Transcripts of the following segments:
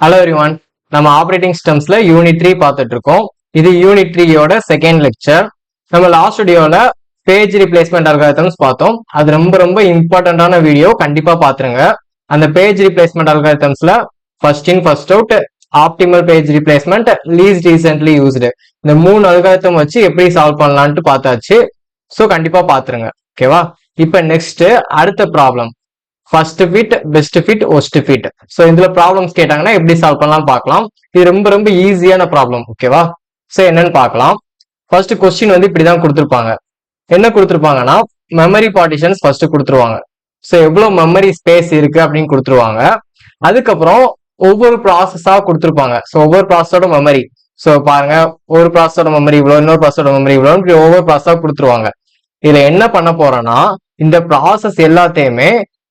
Hello everyone, நம்ம operating சிஸ்டம்ஸ்ல unit 3 பார்த்துட்டு இருக்கோம். இது யூனிட் 3யோட செகண்ட் லெக்சர். நம்ம லாஸ்ட் வீடியோல பேஜ் ரீப்ளேஸ்மெண்ட் அல்காரிதம்ஸ் பார்த்தோம். அது ரொம்ப ரொம்ப இம்பார்ட்டன்டான வீடியோ, கண்டிப்பா பாத்துருங்க. அந்த பேஜ் ரீப்ளேஸ்மெண்ட் அல்காரிதம்ஸ்ல first in first out, optimal page replacement, least recently used, இந்த 3 அல்காரிதம் வச்சு எப்படி சால்வ் பண்ணலான்ட்டு பார்த்தாச்சு. ஸோ கண்டிப்பா பாத்துருங்க. ஓகேவா? இப்ப நெக்ஸ்ட் அடுத்த problem, first fit, best fit, worst fit. So இதுல ப்ராப்ளம்ஸ் கேட்டாங்கன்னா எப்படி சால்வ் பண்ணலாம் பார்க்கலாம். இது ரொம்ப ரொம்ப ஈஸியான ப்ராப்ளம். ஓகேவா? ஸோ என்னன்னு பார்க்கலாம். ஃபர்ஸ்ட் கொஸ்டின் வந்து இப்படிதான் கொடுத்துருப்பாங்க. என்ன கொடுத்துருப்பாங்கன்னா, மெமரி பார்ட்டிஷன்ஸ் ஃபர்ஸ்ட் கொடுத்துருவாங்க. ஸோ எவ்வளவு மெமரி ஸ்பேஸ் இருக்கு அப்படின்னு கொடுத்துருவாங்க. அதுக்கப்புறம் ஒவ்வொரு ப்ராசஸா கொடுத்துருப்பாங்க. ஸோ ஒவ்வொரு ப்ராசஸோட மெமரி, ஸோ பாருங்க, ஒரு ப்ராசஸோட மெமரி இவ்வளோ, இன்னொரு ப்ராசஸோட மெமரி இவ்வளோ, ஒவ்வொரு ப்ராசஸா கொடுத்துருவாங்க. இதுல என்ன பண்ண போறோம்னா, இந்த ப்ராசஸ் எல்லாத்தையுமே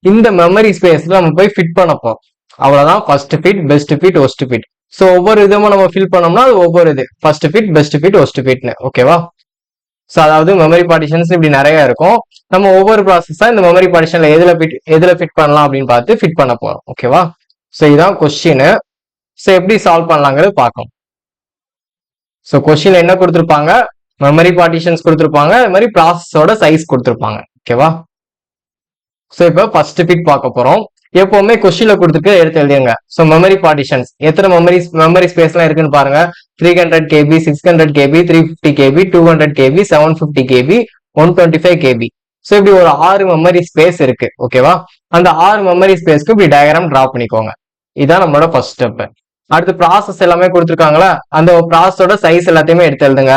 இந்த மெமரி ஸ்பேஸ்ல நம்ம போய் ஃபிட் பண்ண போறோம். அவ்வளவுதான் first fit, best fit, worst fit. So ஒவ்வொரு விதமும் நம்ம ஃபில் பண்ணோம்னா அது ஒவ்வொரு இது first fit, best fit, worst ஃபிட்னு. ஓகேவா? ஸோ அதாவது மெமரி பார்ட்டிஷன்ஸ் இப்படி நிறைய இருக்கும். நம்ம ஒவ்வொரு ப்ராசஸா இந்த மெமரி பார்ட்டிஷன்ல எதுல ஃபிட் பண்ணலாம் அப்படின்னு பார்த்து ஃபிட் பண்ண போறோம். ஓகேவா? ஸோ இதான் கொஸ்டின். ஸோ எப்படி சால்வ் பண்ணலாங்கிறது பார்க்கலாம். ஸோ கொஸ்டின்ல என்ன கொடுத்துருப்பாங்க, மெமரி பார்ட்டிஷன்ஸ் கொடுத்துருப்பாங்க, அது மாதிரி ப்ராசஸோட சைஸ் கொடுத்துருப்பாங்க. ஓகேவா? ஸோ இப்போ ஃபர்ஸ்ட் ஃபிட் பார்க்க போறோம். எப்பவுமே கொஸ்டின்ல கொடுத்துட்டு எடுத்து எழுதுங்க. ஸோ மெமரி பார்ட்டிஷன்ஸ் எத்தனை மெமரி ஸ்பேஸ்லாம் இருக்குன்னு பாருங்க. 300 KB, 600 KB, 350 KB, 200 KB, 750 KB, 125 KB. So இப்படி ஒரு 6 மெமரி ஸ்பேஸ் இருக்கு. ஓகேவா? அந்த 6 மெமரி ஸ்பேஸ்க்கு இப்படி டயக்ராம் டிரா பண்ணிக்கோங்க. இதான் நம்மளோட ஃபர்ஸ்ட் ஸ்டெப். அடுத்து ப்ராசஸ் எல்லாமே கொடுத்துருக்காங்களா, அந்த ப்ராசஸோட சைஸ் எல்லாத்தையுமே எடுத்து எழுதுங்க.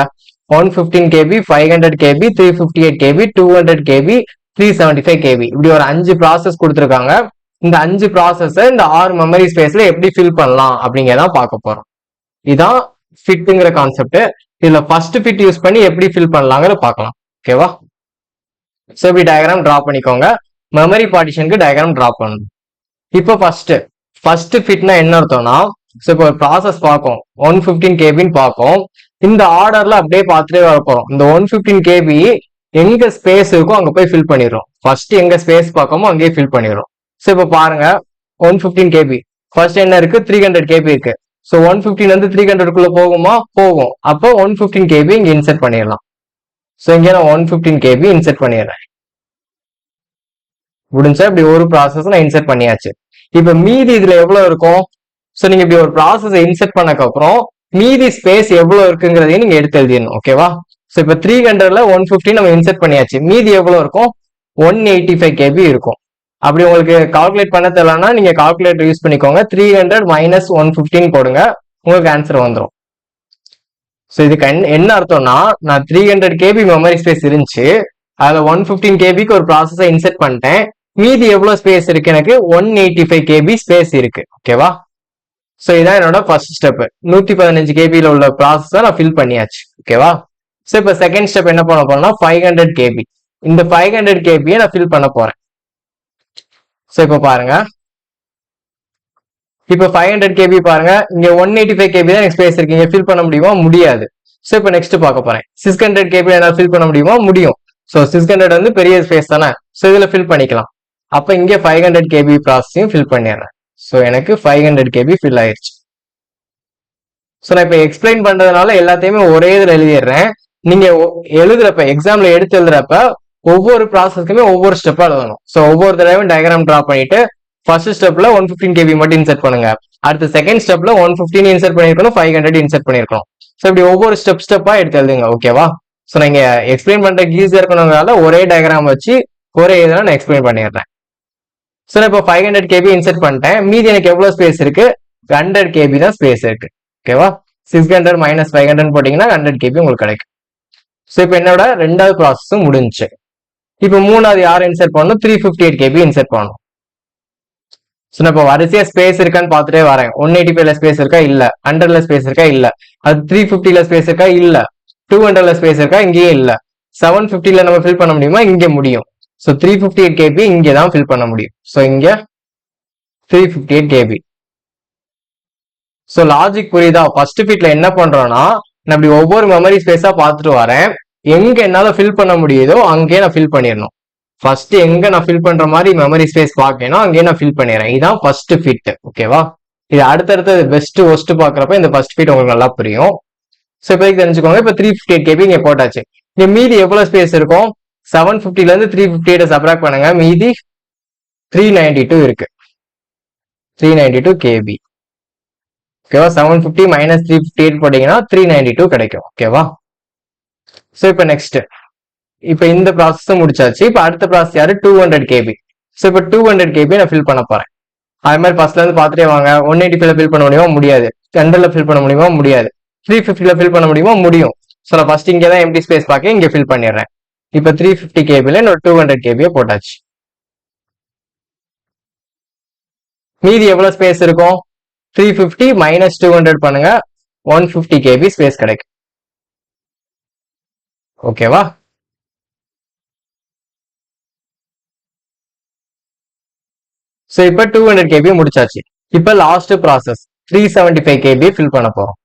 115 KB, 500 KB, 358 KB, 200 KB, 375 KB. இப்படி ஒரு 5 ப்ராசஸ் கொடுத்துருக்காங்க. இந்த 5 ப்ராசஸ் இந்த 6 மெமரி ஸ்பேஸ்ல எப்படி ஃபில் பண்ணலாம் அப்படிங்கிறத பார்க்க போறோம். இதான் ஃபிட்ங்கிற கான்செப்ட். இதுல ஃபர்ஸ்ட் ஃபிட் யூஸ் பண்ணி எப்படி ஃபில் பண்ணலாங்கிறத பார்க்கலாம். ஓகேவா? ஸோ இப்படி டயக்ராம் டிரா பண்ணிக்கோங்க. மெமரி பார்ட்டிஷனுக்கு டயக்ராம் டிரா பண்ணணும். இப்போ ஃபர்ஸ்ட் ஃபிட்னா என்ன அர்த்தம்னா, ஸோ இப்போ ஒரு ப்ராசஸ் பார்க்கும், 115 KBன்னு பார்க்கும். இந்த ஆர்டர்ல அப்படியே பார்த்துட்டே வர போறோம். இந்த 115 KB எங்க ஸ்பேஸ் இருக்கோ அங்க போய் ஃபில் பண்ணிடுறோம். ஃபர்ஸ்ட் எங்க ஸ்பேஸ் பார்க்கமோ அங்கேயே ஃபில் பண்ணிடுறோம். ஸோ இப்போ பாருங்க, 115 KB ஃபர்ஸ்ட் என்ன இருக்கு, 300 KB இருக்கு. ஸோ 115 வந்து 300க்குள்ள போகுமா, போகும். அப்போ 115 KB இங்க இன்செர்ட் பண்ணிடலாம். ஸோ இங்க நான் 115 KB இன்செர்ட் பண்ணிடுறேன். முடிஞ்சா இப்படி ஒரு ப்ராசஸ் நான் இன்செர்ட் பண்ணியாச்சு. இப்ப மீதி இதுல எவ்வளவு இருக்கும், ஸோ நீங்க இப்படி ஒரு ப்ராசஸ் இன்செர்ட் பண்ணக்கு அப்புறம் மீதி ஸ்பேஸ் எவ்வளவு இருக்குங்கிறதையும் நீங்க எடுத்து எழுதிடணும். ஓகேவா? ஸோ இப்போ 300ல 115 நம்ம இன்செர்ட் பண்ணியாச்சு. மீதி எவ்வளவு இருக்கும், 185 KB இருக்கும். அப்படி உங்களுக்கு கால்குலேட் பண்ண தெரியலன்னா நீங்க கால்குலேட்டர் யூஸ் பண்ணிக்கோங்க. 300 மைனஸ் 115 போடுங்க, உங்களுக்கு ஆன்சர் வந்துடும். ஸோ இதுக்கு என்ன அர்த்தம்னா, நான் 300 KB மெமரி ஸ்பேஸ் இருந்துச்சு, அதுல 115 KBக்கு ஒரு ப்ராசஸை இன்செர்ட் பண்ணிட்டேன். மீதி எவ்வளவு ஸ்பேஸ் இருக்கு, எனக்கு 185 KB ஸ்பேஸ் இருக்கு. ஓகேவா? ஸோ இதான் என்னோட ஃபர்ஸ்ட் ஸ்டெப். 115 KBல உள்ள ப்ராசஸை நான் ஃபில் பண்ணியாச்சு. ஓகேவா? ஸோ இப்போ செகண்ட் ஸ்டெப் என்ன பண்ண போறேன்னா, 500 KB. இந்த 500 KBயை நான் ஃபில் பண்ண போறேன். ஸோ இப்போ பாருங்க, இப்போ 500 KB பாருங்க, இங்க 185 KB தான் எனக்கு ஸ்பேஸ் இருக்கு. இங்க ஃபில் பண்ண முடியுமா, முடியாது. ஸோ இப்போ நெக்ஸ்ட் பார்க்க போறேன். 600 KB என்னால ஃபில் பண்ண முடியுமா, முடியும். ஸோ 600 வந்து பெரிய ஸ்பேஸ் தானே, ஸோ இதுல ஃபில் பண்ணிக்கலாம். அப்ப இங்க 500 KB ப்ராசஸையும் ஃபில் பண்ணிடுறேன். ஸோ எனக்கு 500 KB ஃபில் ஆயிடுச்சு. ஸோ நான் இப்போ எக்ஸ்பிளைன் பண்றதுனால எல்லாத்தையுமே ஒரே இதில் எழுதிடுறேன். நீங்க எழுதுறப்ப, எக்ஸாம்ல எடுத்து எழுதுறப்ப ஒவ்வொரு ப்ராசஸ்க்குமே ஒவ்வொரு ஸ்டெப்பா எழுதணும். ஸோ ஒவ்வொரு தடவையும் டயக்ராம் டிரா பண்ணிட்டு ஃபர்ஸ்ட் ஸ்டெப்ல 115 KB மட்டும் இன்செர்ட் பண்ணுங்க. அடுத்த செகண்ட் ஸ்டெப்ல 115 இன்செர்ட் பண்ணிருக்கணும், 500 இன்செர்ட் பண்ணிருக்கணும். ஸோ இப்படி ஒவ்வொரு ஸ்டெப்பா எடுத்து எழுதுங்க. ஓகேவா? ஸோ நீங்க எக்ஸ்பிளைன் பண்றதுக்கு ஈஸியா இருக்கணுங்கிறதால ஒரே டயக்ராம் வச்சு ஒரே இதெல்லாம் நான் எக்ஸ்பிளைன் பண்ணிடுறேன். ஸோ நான் இப்போ 500 KB இன்செர்ட் பண்ணிட்டேன். மீதி எனக்கு எவ்வளவு ஸ்பேஸ் இருக்கு, 100 KB தான் ஸ்பேஸ் இருக்கு. ஓகேவா? 600 மைனஸ் 500 போட்டீங்கன்னா 100 KB உங்களுக்கு கிடைக்கும். ஸோ இப்போ என்னோட ரெண்டாவது ப்ராசஸும் முடிஞ்சு. இப்போ மூணாவது யார் இன்செர்ட் பண்ணணும், 358 KB இன்செர்ட் பண்ணணும். ஸோ நான் இப்போ வரிசையா ஸ்பேஸ் இருக்கான்னு பார்த்துட்டே வரேன். 185ல ஸ்பேஸ் இருக்கா, இல்ல. 100ல ஸ்பேஸ் இருக்கா, இல்ல. அது 350ல ஸ்பேஸ் இருக்கா, இல்ல. 200ல ஸ்பேஸ் இருக்கா, இங்கேயும் இல்ல. 750ல நம்ம ஃபில் பண்ண முடியுமா, இங்க முடியும். ஸோ 358 KB இங்கே தான் ஃபில் பண்ண முடியும். ஸோ இங்க 358 KB. ஸோ லாஜிக் புரியுதா? ஃபர்ஸ்ட் ஃபிட்ல என்ன பண்றோம்னா, நான் இப்படி ஒவ்வொரு மெமரி ஸ்பேஸா பார்த்துட்டு வரேன். எங்க என்னால ஃபில் பண்ண முடியுதோ அங்கேயே நான் ஃபில் பண்ணிடணும். ஃபர்ஸ்ட் எங்க நான் ஃபில் பண்ற மாதிரி மெமரி ஸ்பேஸ் பார்க்கணும், அங்கேயே நான் ஃபில் பண்ணிடுறேன். இதுதான் ஃபர்ஸ்ட் ஃபிட். ஓகேவா? இது அடுத்தடுத்து பெஸ்ட் ஒஸ்ட் பாக்குறப்ப இந்த ஃபர்ஸ்ட் ஃபீட் உங்களுக்கு நல்லா புரியும். ஸோ இப்போதைக்கு தெரிஞ்சுக்கோங்க. இப்போ 358 KB இங்க போட்டாச்சு. இங்க மீதி எவ்வளவு ஸ்பேஸ் இருக்கும்? 750ல இருந்து 358 சப்ராக்ட் பண்ணுங்க, மீதி 392 இருக்கு. 392 KB. ஓகேவா? 750 மைனஸ் 358 போட்டீங்கன்னா 392 கிடைக்கும். ஓகேவா? ஸோ இப்போ நெக்ஸ்ட், இப்போ இந்த ப்ராசஸ் முடிச்சாச்சு. இப்போ அடுத்த ப்ராசஸ் யாரு? 200 KB. ஸோ இப்போ 200 KB நான் ஃபில் பண்ண போறேன். அது மாதிரி ஃபர்ஸ்ட்ல இருந்து பாத்துட்டே வாங்க. 185ல ஃபில் பண்ண முடியுமா? முடியாது. 100ல ஃபில் பண்ண முடியுமா? முடியாது. 350ல ஃபில் பண்ண முடியுமா? முடியும். ஸோ நான் ஃபர்ஸ்ட் இங்கே தான் எம்டி ஸ்பேஸ் பார்க்க இங்க ஃபில் பண்ணிடுறேன். இப்போ 350 KBல இன்னொரு 200 KB போட்டாச்சு. மீதி எவ்வளவு ஸ்பேஸ் இருக்கும்? 350 மைனஸ் 200 பண்ணுங்க, 150 KB ஸ்பேஸ் கிடைக்கும். ஓகேவா? ஸோ இப்போ 200 KB முடிச்சாச்சு. இப்போ லாஸ்ட் ப்ராசஸ் 375 KB ஃபில் பண்ண போறோம்.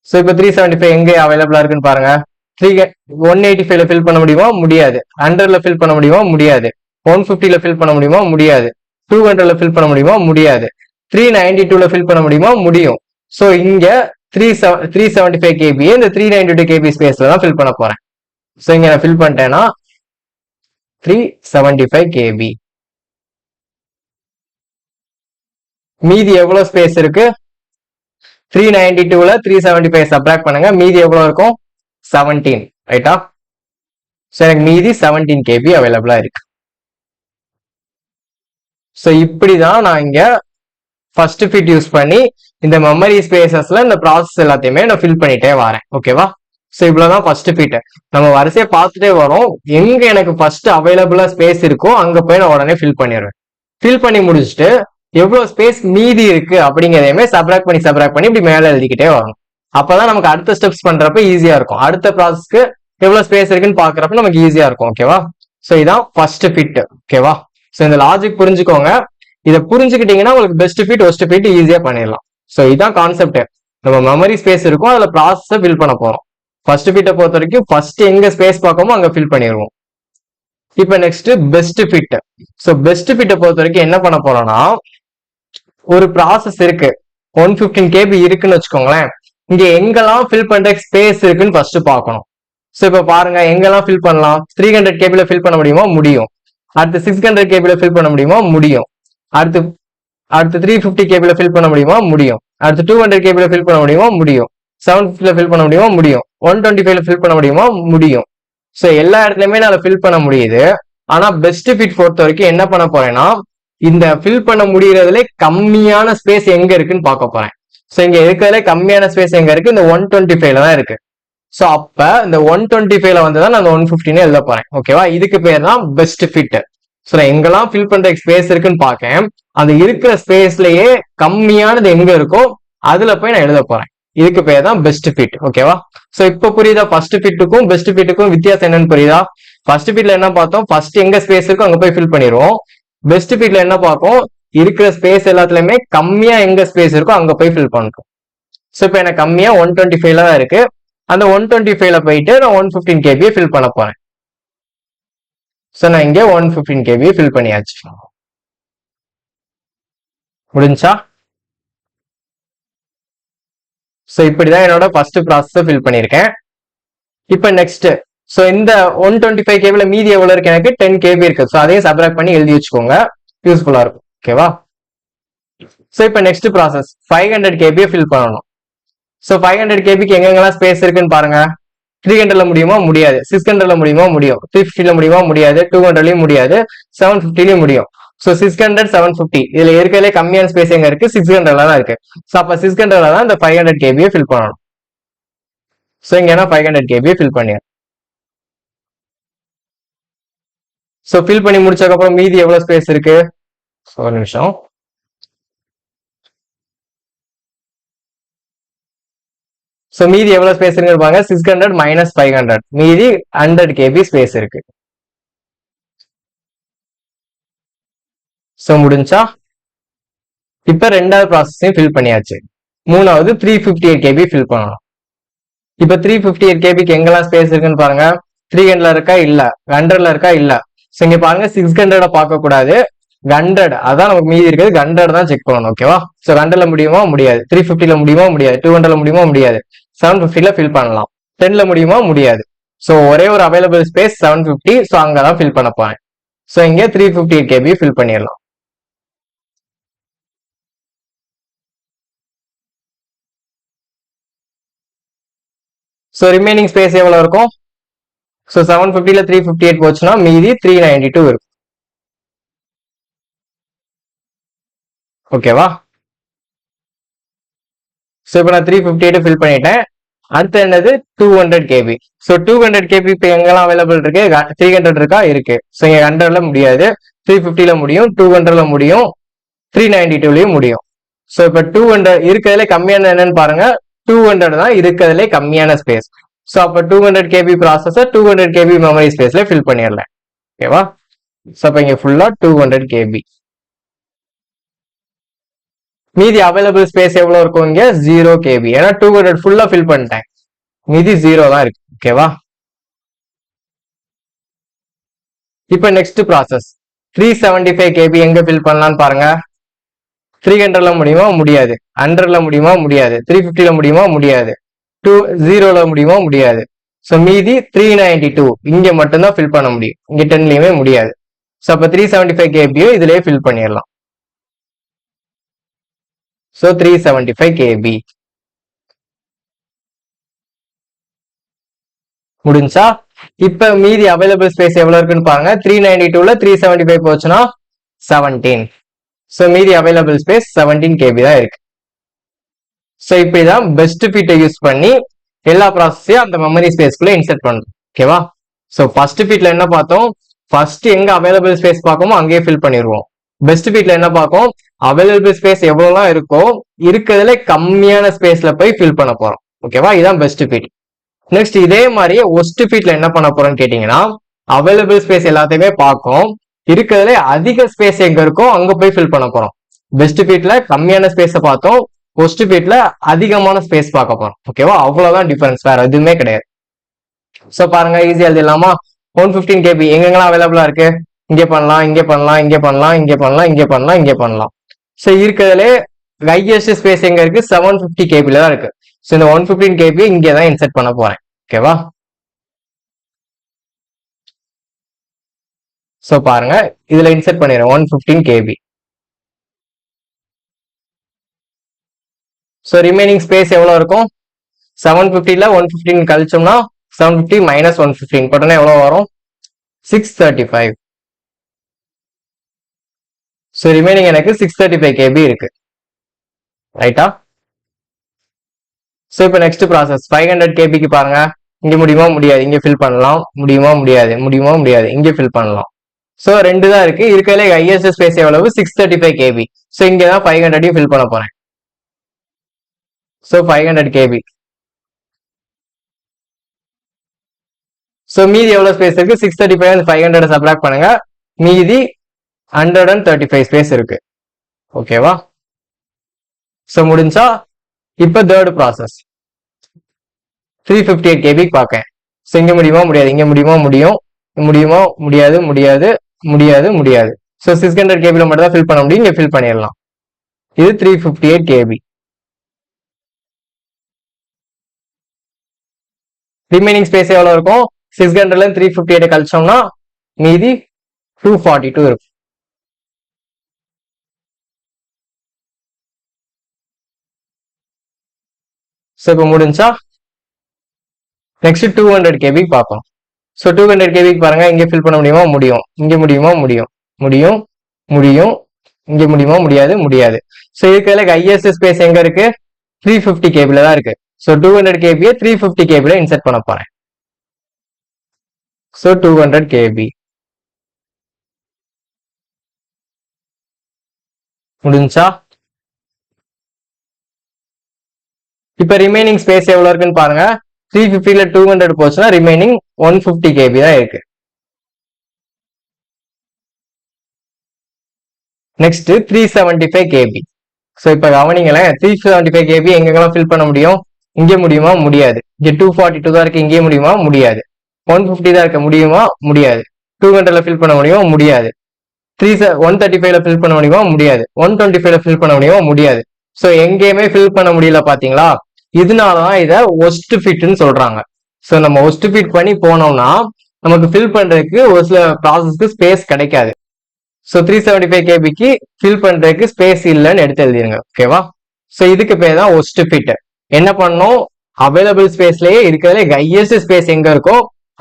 ஸோ இப்போ 375 எங்க அவைலபிளா இருக்குன்னு பாருங்க. 185ல ஃபில் பண்ண முடியுமா? முடியாது. 100ல ஃபில் பண்ண முடியுமா? முடியாது. 150ல ஃபில் பண்ண முடியுமா? முடியாது. 200ல ஃபில் பண்ண முடியுமா? முடியாது. 392ல ஃபில் பண்ண முடியுமா? முடியும். ஸோ இங்க 375 KB இந்த 392 KB ஸ்பேஸ்ல தான் ஃபில் பண்ண போறேன். ஸோ இங்க நான் ஃபில் பண்ணிட்டேன்னா 375 KB. மீதி எவ்வளவு ஸ்பேஸ் இருக்கு? 392ல 375 சப்ராக்ட் பண்ணுங்க, மீதி எவ்வளவு இருக்கும்? 17. ரைட்டா? ஸோ எனக்கு மீதி 17 KB அவைலபிளா இருக்கு. ஸோ இப்படிதான் நான் இங்க ஃபர்ஸ்ட் ஃபிட் யூஸ் பண்ணி இந்த மெமரி ஸ்பேசஸ்ல இந்த ப்ராசஸ் எல்லாத்தையுமே நான் ஃபில் பண்ணிட்டே வரேன். ஓகேவா? ஸோ இவ்வளவுதான் ஃபர்ஸ்ட் ஃபிட். நம்ம வரிசையை பார்த்துட்டே வரோம். எங்க எனக்கு ஃபர்ஸ்ட் அவைலபிளா ஸ்பேஸ் இருக்கோ அங்க போய் நான் உடனே ஃபில் பண்ணிடுவேன். ஃபில் பண்ணி முடிச்சுட்டு எவ்வளவு ஸ்பேஸ் மீதி இருக்கு அப்படிங்கிறதையுமே சப்ராக்ட் பண்ணி இப்படி மேல எழுதிக்கிட்டே வரணும். அப்பதான் நமக்கு அடுத்த ஸ்டெப்ஸ் பண்றப்ப ஈஸியா இருக்கும். அடுத்த ப்ராசஸ்க்கு எவ்வளவு ஸ்பேஸ் இருக்குன்னு பாக்குறப்ப நமக்கு ஈஸியா இருக்கும். ஓகேவா? ஸோ இதான் ஃபர்ஸ்ட் ஃபிட். ஓகேவா? ஸோ இந்த லாஜிக் புரிஞ்சுக்கோங்க. இதை புரிஞ்சுக்கிட்டீங்கன்னா உங்களுக்கு பெஸ்ட் ஃபிட் ஒஸ்ட் ஃபிட் ஈஸியா பண்ணிடலாம். ஸோ இதான் கான்செப்ட். நம்ம மெமரி ஸ்பேஸ் இருக்கும், அதுல ப்ராசஸை ஃபில் பண்ண போறோம். ஃபர்ஸ்ட் ஃபிட்டை பொறுத்த வரைக்கும் ஃபர்ஸ்ட் எங்க ஸ்பேஸ் பார்க்கமோ அங்க ஃபில் பண்ணிடுவோம். இப்போ next best fit. So best ஃபிட்டை பொறுத்த வரைக்கும் என்ன பண்ண போறோம்னா, ஒரு ப்ராசஸ் இருக்கு, 115 KB இருக்குன்னு வச்சுக்கோங்களேன். இங்க எங்கெல்லாம் ஃபில் பண்ற ஸ்பேஸ் இருக்குன்னு ஃபர்ஸ்ட் பார்க்கணும். ஸோ இப்போ பாருங்க, எங்கெல்லாம் ஃபில் பண்ணலாம்? 300 KBல ஃபில் பண்ண முடியுமா? முடியும். அடுத்து 600 KBல ஃபில் பண்ண முடியுமா? முடியும். அடுத்து 350 KBல ஃபில் பண்ண முடியுமா? முடியும். அடுத்து 200 KBல ஃபில் பண்ண முடியுமா? முடியும். 750ல ஃபில் பண்ண முடியுமா? முடியும். 125ல ஃபில் பண்ண முடியுமா? முடியும். ஸோ எல்லா இடத்துலயுமே நான் ஃபில் பண்ண முடியுது. ஆனா பெஸ்ட் ஃபிட் பொறுத்த வரைக்கும் என்ன பண்ண போறேன்னா, இந்த ஃபில் பண்ண முடியறதுல கம்மியான ஸ்பேஸ் எங்க இருக்குன்னு பார்க்க போறேன். ஸோ இங்க இருக்கிறதுல கம்மியான ஸ்பேஸ் எங்க இருக்கு? இந்த 125ல தான் இருக்கு. ஸோ அப்ப இந்த 125ல வந்துதான் நான் 115 எழுத போறேன். ஓகேவா? இதுக்கு பேர் தான் பெஸ்ட் ஃபிட். ஸோ நான் எங்கெல்லாம் ஃபில் பண்ற ஸ்பேஸ் இருக்குன்னு பார்க்கேன். அந்த இருக்கிற ஸ்பேஸ்லயே கம்மியானது எங்க இருக்கோ அதுல போய் நான் எழுத போறேன். இதுக்கு பேர் தான் பெஸ்ட் ஃபிட். ஓகேவா? ஸோ இப்போ புரியுதா? ஃபர்ஸ்ட் ஃபிட்டுக்கும் பெஸ்ட் ஃபிட்டுக்கும் வித்தியாசம் என்னன்னு புரியுதா? ஃபர்ஸ்ட் ஃபிட்ல என்ன பார்த்தோம்? ஃபர்ஸ்ட் எங்க ஸ்பேஸ் இருக்கோ அங்க போய் ஃபில் பண்ணிடுவோம். பெஸ்ட் ஃபிட்ல என்ன பார்ப்போம்? இருக்கிற ஸ்பேஸ் எல்லாத்துலயுமே கம்மியா எங்க ஸ்பேஸ் இருக்கோ அங்க போய் ஃபில் பண்றோம். ஸோ இப்போ எனக்கு கம்மியா 125ல தான் இருக்கு. அந்த 125ல போயிட்டு நான் 115 KB ஃபில் பண்ண போறேன். ஸோ நான் இங்க 115 KB ஃபில் பண்ணியாச்சு. முடிஞ்சா? ஸோ இப்படிதான் என்னோட ஃபர்ஸ்ட் ப்ராசஸ் ஃபில் பண்ணியிருக்கேன். இப்போ நெக்ஸ்ட், ஸோ இந்த 125 KBல மீதி எவ்வளவு இருக்கு? எனக்கு 10 KB இருக்கு. ஸோ அதையும் சப்ராக்ட் பண்ணி எழுதி வச்சுக்கோங்க, யூஸ்ஃபுல்லா இருக்கும். ஓகேவா? ஸோ இப்போ நெக்ஸ்ட் ப்ராசஸ் 500 KB ஃபில் பண்ணணும். ஸோ 500 KBக்கு எங்கெங்கெல்லாம் ஸ்பேஸ் இருக்குன்னு பாருங்க. 300ல முடியுமா? முடியாது. 600ல முடியுமா? முடியும். 350ல முடியுமா? முடியாது. 200லயும் முடியாது. 750லயும் முடியும். ஸோ 600, 750 இதுல இருக்கிறதுலே கம்மியான ஸ்பேஸ் எங்க இருக்கு? 600ல தான் இருக்கு. ஸோ அப்ப 600ல தான் இந்த 500 KB ஃபில் பண்ணணும். ஸோ இங்க என்ன 500 KB ஃபில் பண்ணிடு. ஸோ ஃபில் பண்ணி முடிச்சதுக்கு அப்புறம் மீதி எவ்வளவு ஸ்பேஸ் இருக்கு? ஒரு நிமிஷம். ஸோ மீதி எவ்வளவு ஸ்பேஸ் இருக்குன்னு பாருங்க. 600 மைனஸ் 500 மீதி 100 KB ஸ்பேஸ் இருக்கு. ஸோ முடிஞ்சா? இப்ப ரெண்டாவது ப்ராசஸையும் ஃபில் பண்ணியாச்சு. மூணாவது 358 KB ஃபில் பண்ணணும். இப்ப 358 KBக்கு எங்கெல்லாம் ஸ்பேஸ் இருக்குன்னு பாருங்க. 300ல இருக்கா? இல்ல. 100ல இருக்கா? இல்ல. ஸோ இங்க பாருங்க, 600 பார்க்க கூடாது, 100 அதான் நமக்கு மீதி இருக்கிறது 100 தான் செக் பண்ணணும். ஓகேவா? ஸோ 100ல முடியுமா முடியாது, 350ல முடியுமா முடியாது, 200ல முடியுமா முடியாது, 750ல ஃபில் பண்ணலாம், 10ல முடியுமா முடியாது. ஸோ ஒரே ஒரு அவைலபிள் ஸ்பேஸ் 750. ஸோ அங்கதான் ஃபில் பண்ண போறேன். ஸோ இங்க 358 KB ஃபில் பண்ணிடலாம். ஸோ ரிமைனிங் ஸ்பேஸ் எவ்வளவு இருக்கும்? ஸோ 750ல 358 போச்சுன்னா மீதி 392 இருக்கும். ஓகேவா? ஸோ இப்போ நான் 358 ஃபில் பண்ணிட்டேன். அடுத்து என்னது 200 KB. ஸோ 200 KB இப்போ எங்கெல்லாம் அவைலபிள் இருக்கு? 300 இருக்கா? இருக்கு. ஸோ இங்க 100ல முடியாது, 350ல முடியும், 200ல முடியும், 392லயும் முடியும். ஸோ இப்போ 200 இருக்கிறதுல கம்மியான என்னன்னு பாருங்க, 200 தான் இருக்கிறதுல கம்மியான ஸ்பேஸ். ஸோ அப்போ 200 KB ப்ராசஸர் 200 KB மெமரி ஸ்பேஸ்ல ஃபில் பண்ணிடலாம். ஓகேவா? ஸோ அப்போ இங்க ஃபுல்லா 200 KB. மீதி அவைலபிள் ஸ்பேஸ் எவ்வளவு இருக்கும்? இங்க 0 KB. ஏன்னா 200 ஃபுல்லா ஃபில் பண்ணிட்டேன், மீதி 0 தான் இருக்கு. ஓகேவா? இப்போ நெக்ஸ்ட் ப்ராசஸ் 375 KB எங்க ஃபில் பண்ணலாம்னு பாருங்க. 300ல முடியுமா முடியாது, 100ல முடியுமா முடியாது, 350ல முடியுமா முடியாது, 0ல முடியுமா முடியாது. ஸோ மீதி 392 இங்க மட்டும்தான் ஃபில் பண்ண முடியும், இங்க 10லயுமே முடியாது. ஸோ அப்ப 375 KBயும் இதுலயே ஃபில் பண்ணிடலாம். ஸோ 375 KB முடிஞ்சா. இப்ப மீதி அவைலபிள் ஸ்பேஸ் எவ்வளவு இருக்குன்னு பாருங்க. 392ல 375 போச்சுன்னா 17. ஸோ மீதி அவைலபிள் ஸ்பேஸ் 17 KB தான் இருக்கு. ஸோ இப்படிதான் பெஸ்ட் ஃபிட்டை யூஸ் பண்ணி எல்லா ப்ராசஸையும் அந்த மெமரி ஸ்பேஸ்க்குள்ள இன்செர்ட் பண்றோம். ஓகேவா? ஸோ ஃபர்ஸ்ட் ஃபிட்ல என்ன பார்த்தோம்? ஃபர்ஸ்ட் எங்க அவைலபிள் ஸ்பேஸ் பார்க்கமோ அங்கேயே ஃபில் பண்ணிடுவோம். பெஸ்ட் ஃபிட்ல என்ன பார்க்கும்? அவைலபிள் ஸ்பேஸ் எவ்வளவுலாம் இருக்கோ இருக்கிறதுல கம்மியான ஸ்பேஸ்ல போய் ஃபில் பண்ண போறோம். ஓகேவா? இதுதான் பெஸ்ட் ஃபிட். நெக்ஸ்ட் இதே மாதிரியே ஒஸ்ட் ஃபிட்ல என்ன பண்ண போறோம்னு கேட்டீங்கன்னா, அவைலபிள் ஸ்பேஸ் எல்லாத்தையுமே பார்க்கும், இருக்கிறதுல அதிக ஸ்பேஸ் எங்க இருக்கோ அங்க போய் ஃபில் பண்ண போறோம். பெஸ்ட் ஃபிட்ல கம்மியான ஸ்பேஸை பார்த்தோம், ஒஸ்ட் ஃபிட்ல அதிகமான ஸ்பேஸ் பார்க்க போறோம். ஓகேவா? அவ்வளவுதான் டிஃபரன்ஸ், வேற எதுவுமே கிடையாது. சோ பாருங்க, ஈஸியா எழுதிடலாமா? 115 KB எங்கெங்கெல்லாம் அவைலபிளா இருக்கு? இங்க பண்ணலாம், இங்க பண்ணலாம், இங்க பண்ணலாம், இங்க பண்ணலாம், இங்க பண்ணலாம், இங்க பண்ணலாம். சோ இருக்கிறதுல ஹையஸ்ட் ஸ்பேஸ் எங்க இருக்கு? 750 KBல தான் இருக்கு. சோ இந்த 115 KB இங்கே தான் இன்செர்ட் பண்ண போறேன். ஓகேவா? சோ பாருங்க, இதுல இன்செர்ட் பண்ணிடுறேன் 115 KB. சோ ரிமைனிங் ஸ்பேஸ் எவ்வளவு இருக்கும்? 750ல 115 கழிச்சோம்னா 750 மைனஸ் 115 போட்டோம்னா எவ்வளவு வரும்? 635. சோ ரிமைனிங் எனக்கு 635 KB இருக்கு. ரைட்டா? சோ இப்போ நெக்ஸ்ட் ப்ராசஸ் 500 KBக்கு பாருங்க. இங்க முடியுமா முடியாது, இங்க ஃபில் பண்ணலாம், முடியுமா முடியாது, முடியுமா முடியாது, இங்க ஃபில் பண்ணலாம். சோ ரெண்டு தான் இருக்கு. இருக்கிறதுல ஹையஸ்ட் ஸ்பேஸ் எவ்வளவு? 635 KB. சோ இங்க தான் 500 ஃபில் பண்ண போறேன். So 500 KB. சோ மீதி எவ்வளவு ஸ்பேஸ் இருக்கு? 635 and 500 சப்ராக்ட் பண்ணுங்க, மீதி 135 ஸ்பேஸ் இருக்கு. ஓகேவா? சோ முடிஞ்சா இப்ப தேர்ட் ப்ராசஸ் 358 KB பார்க்கேன். சோ இங்க முடியுமா முடியாது, இங்க முடியுமா முடியும், முடியுமா முடியாது, முடியாது, முடியாது, முடியாது. சோ 600 KBல மட்டும் தான் ஃபில் பண்ண முடியும், இங்க ஃபில் பண்ணிடலாம். இது 358 KB. ரிமைனிங் ஸ்பேஸ் எவ்வளவு இருக்கும்? 600ல 358 கழிச்சோம்னா மீதி 242 இருக்கும். சோ இப்போ முடிஞ்சா நெக்ஸ்ட் 200 KB பார்ப்போம். ஸோ 200 KB பாருங்க, இங்க ஃபில் பண்ண முடியுமா? முடியும். இங்க முடியுமா? முடியும். முடியும், முடியும், இங்க முடியுமா? முடியாது, முடியாது. ஸோ இருக்கிறதுல ஹையஸ்ட் ஸ்பேஸ் எங்க இருக்கு? 350 KBல தான் இருக்கு. ஸோ 200 KBயை 350 KBல இன்செர்ட் பண்ண போறேன். ஸோ 200 KB முடிஞ்சா. இப்ப ரிமைனிங் ஸ்பேஸ் எவ்வளவு இருக்குன்னு பாருங்க. 350ல 200 போச்சுன்னா ரிமைனிங் 150 KB தான் இருக்கு. Next 375 KB. ஸோ இப்ப கவனிங்களேன், 375 KB எங்கெல்லாம் ஃபில் பண்ண முடியும்? இங்க முடியுமா? முடியாது. இங்க 242 தான் இருக்கு, இங்கே முடியுமா? முடியாது. 150 தான் இருக்கு, முடியுமா? முடியாது. 200ல ஃபில் பண்ண முடியுமா? முடியாது. 135ல ஃபில் பண்ண முடியுமா? முடியாது. 125ல ஃபில் பண்ண முடியுமா? முடியாது. ஸோ எங்கேயுமே ஃபில் பண்ண முடியல பாத்தீங்களா? இதனாலதான் இதை ஒஸ்ட் ஃபிட்னு சொல்றாங்க. ஸோ நம்ம ஒஸ்ட் ஃபிட் பண்ணி போனோம்னா நமக்கு ஃபில் பண்றதுக்கு ஒரு சில ப்ராசஸ்க்கு ஸ்பேஸ் கிடைக்காது. ஸோ 375 கேபிக்கு ஃபில் பண்றதுக்கு ஸ்பேஸ் இல்லைன்னு எடுத்து எழுதிருங்க. ஓகேவா? ஸோ இதுக்கு பேர் தான் ஒஸ்ட் ஃபிட். என்ன பண்ணணும்? அவைலபிள் ஸ்பேஸ்லயே இருக்கிறதுல ஹையஸ்ட் ஸ்பேஸ் எங்க இருக்கோ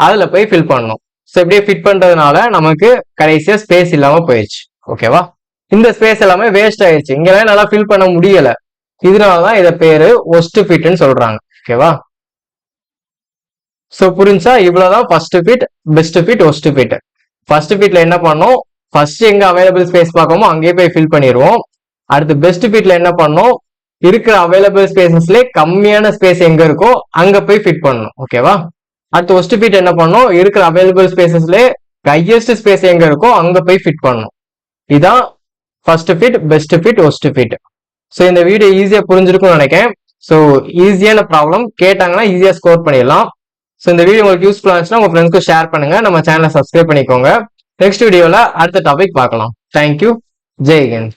அதுல போய் ஃபில் பண்ணணும். ஸோ இப்படியே ஃபிட் பண்றதுனால நமக்கு கடைசியா ஸ்பேஸ் இல்லாம போயிடுச்சு. ஓகேவா? இந்த ஸ்பேஸ் எல்லாமே வேஸ்ட் ஆயிடுச்சு. இங்கெல்லாம் நல்லா ஃபில் பண்ண முடியல. இதனாலதான் இத பேரு ஒஸ்ட் ஃபிட்னு சொல்றாங்க. ஓகேவா? ஸோ புரிஞ்சா? இவ்வளவுதான் first fit, best fit, worst fit. First ஃபிட்ல என்ன பண்ணோம்? ஃபர்ஸ்ட் எங்க அவைலபிள் ஸ்பேஸ் பார்க்கமோ அங்கேயே போய் ஃபில் பண்ணிடுவோம். அடுத்து பெஸ்ட் ஃபிட்ல என்ன பண்ணோம்? இருக்கிற அவைலபிள் ஸ்பேசஸ்ல கம்மியான ஸ்பேஸ் எங்க இருக்கோ அங்க போய் ஃபிட் பண்ணணும். ஓகேவா? அடுத்து ஒஸ்ட் ஃபிட் என்ன பண்ணோம்? இருக்கிற அவைலபிள் ஸ்பேசஸ்ல ஹையஸ்ட் ஸ்பேஸ் எங்க இருக்கோ அங்க போய் ஃபிட் பண்ணணும். இதான் first fit, best fit, worst fit. So இந்த வீடியோ ஈஸியா புரிஞ்சிருக்கும்னு நினைக்கிறேன். ஸோ ஈஸியான ப்ராப்ளம் கேட்டாங்கன்னா ஈஸியா ஸ்கோர் பண்ணிடலாம். ஸோ இந்த வீடியோ உங்களுக்கு யூஸ்ஃபுல்லா இருந்துச்சுன்னா உங்க ஃப்ரெண்ட்ஸ்க்கு ஷேர் பண்ணுங்க. நம்ம சேனலை சப்ஸ்கிரைப் பண்ணிக்கோங்க. நெக்ஸ்ட் வீடியோல அடுத்த டாபிக் பார்க்கலாம். தேங்க்யூ. ஜெய் ஹிந்த்.